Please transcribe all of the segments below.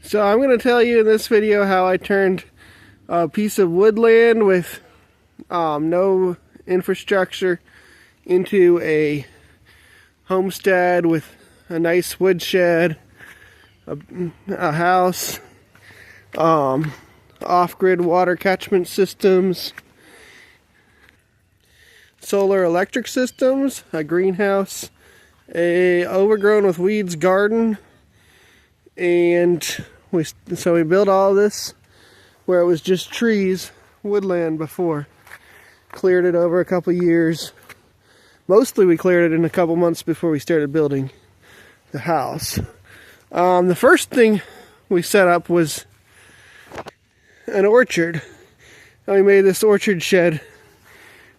So I'm going to tell you in this video how I turned a piece of woodland with no infrastructure into a homestead with a nice woodshed, a house, off-grid water catchment systems, solar electric systems, a greenhouse, a overgrown with weeds garden, and we built all this where it was just trees, woodland before. Cleared it over a couple years. Mostly we cleared it in a couple months before we started building the house. The first thing we set up was an orchard. And we made this orchard shed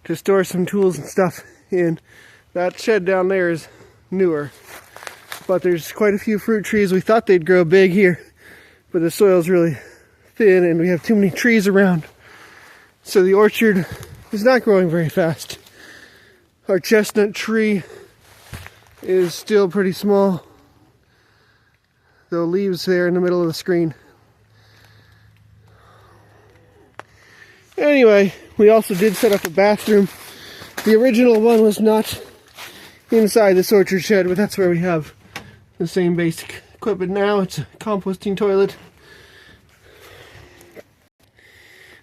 to store some tools and stuff in. That shed down there is newer, but there's quite a few fruit trees. We thought they'd grow big here, but the soil's really thin and we have too many trees around. So the orchard is not growing very fast. Our chestnut tree is still pretty small. The leaves there in the middle of the screen. Anyway, we also did set up a bathroom. The original one was not inside this orchard shed, but that's where we have the same basic equipment now. It's a composting toilet.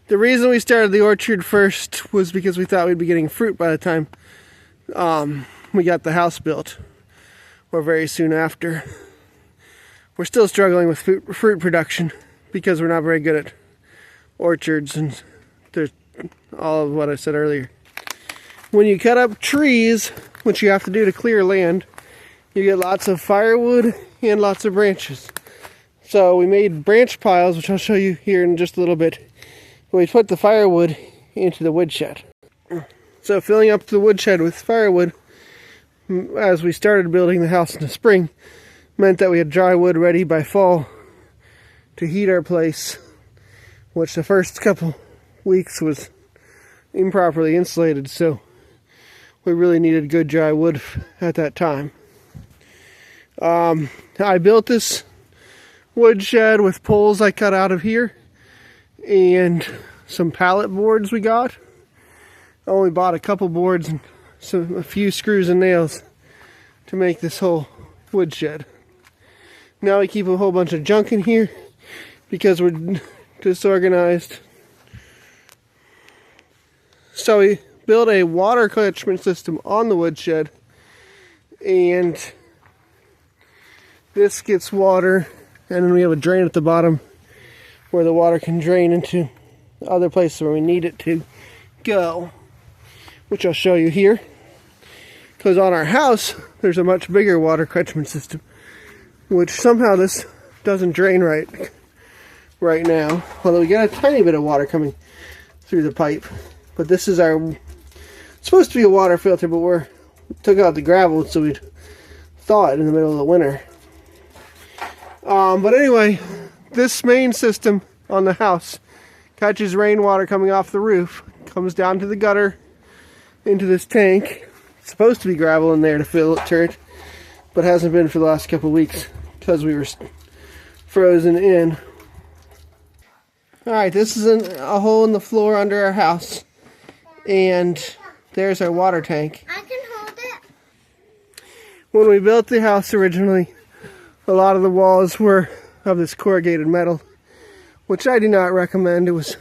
The reason we started the orchard first was because we thought we'd be getting fruit by the time we got the house built, or very soon after. We're still struggling with fruit production because we're not very good at orchards and there's all of what I said earlier. When you cut up trees, which you have to do to clear land, you get lots of firewood and lots of branches. So we made branch piles, which I'll show you here in just a little bit. We put the firewood into the woodshed. So filling up the woodshed with firewood as we started building the house in the spring meant that we had dry wood ready by fall to heat our place, which the first couple weeks was improperly insulated, so we really needed good dry wood at that time. I built this woodshed with poles I cut out of here and some pallet boards we got. I only bought a couple boards and a few screws and nails to make this whole woodshed. Now we keep a whole bunch of junk in here because we're disorganized. So we built a water catchment system on the woodshed, and this gets water, and then we have a drain at the bottom where the water can drain into other places where we need it to go, which I'll show you here. Because on our house there's a much bigger water catchment system, which somehow this doesn't drain right now, although we got a tiny bit of water coming through the pipe. But this is supposed to be a water filter, but we took out the gravel so we'd thaw it in the middle of the winter. But anyway, this main system on the house catches rainwater coming off the roof, comes down to the gutter, into this tank. It's supposed to be gravel in there to filter it, but hasn't been for the last couple of weeks because we were frozen in. Alright, this is a hole in the floor under our house, and there's our water tank. I can hold it. When we built the house originally, a lot of the walls were of this corrugated metal, which I do not recommend. It was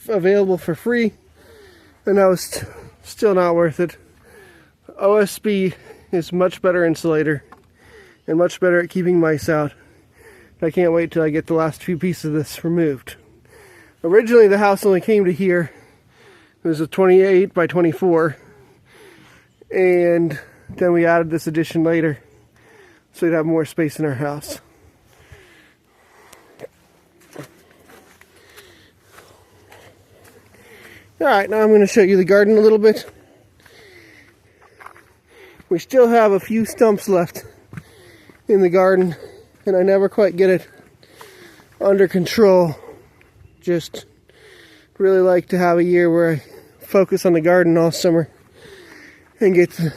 available for free, and that was still not worth it. OSB is much better insulator and much better at keeping mice out. I can't wait till I get the last few pieces of this removed. Originally the house only came to here. It was a 28 by 24, and then we added this addition later so we'd have more space in our house. Alright, now I'm going to show you the garden a little bit. We still have a few stumps left in the garden, and I never quite get it under control. Just really like to have a year where I focus on the garden all summer and get the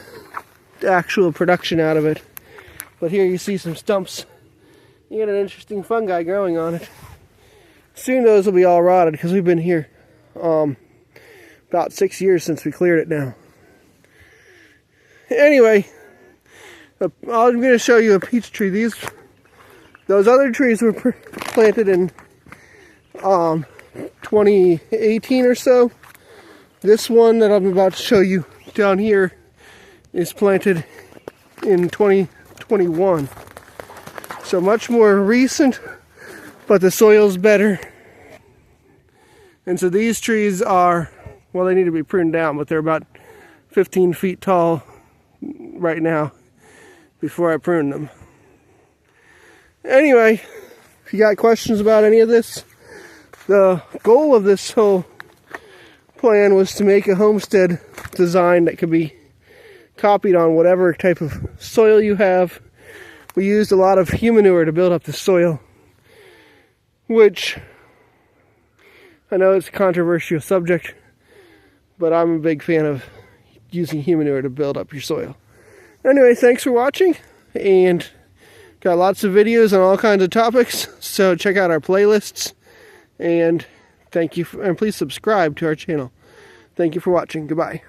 actual production out of it. But here you see some stumps You got an interesting fungi growing on it. Soon those will be all rotted because we've been here about 6 years since we cleared it now. Anyway, I'm going to show you a peach tree. Those other trees were planted in 2018 or so. This one that I'm about to show you down here is planted in 2021. So much more recent, but the soil's better. And so these trees are, well, they need to be pruned down, but they're about 15 feet tall right now before I prune them. Anyway, if you got questions about any of this, the goal of this whole plan was to make a homestead design that could be copied on whatever type of soil you have. We used a lot of humanure to build up the soil, which I know it's a controversial subject, but I'm a big fan of using humanure to build up your soil. Anyway, thanks for watching, and got lots of videos on all kinds of topics, so check out our playlists, and thank you, and please subscribe to our channel. Thank you for watching. Goodbye.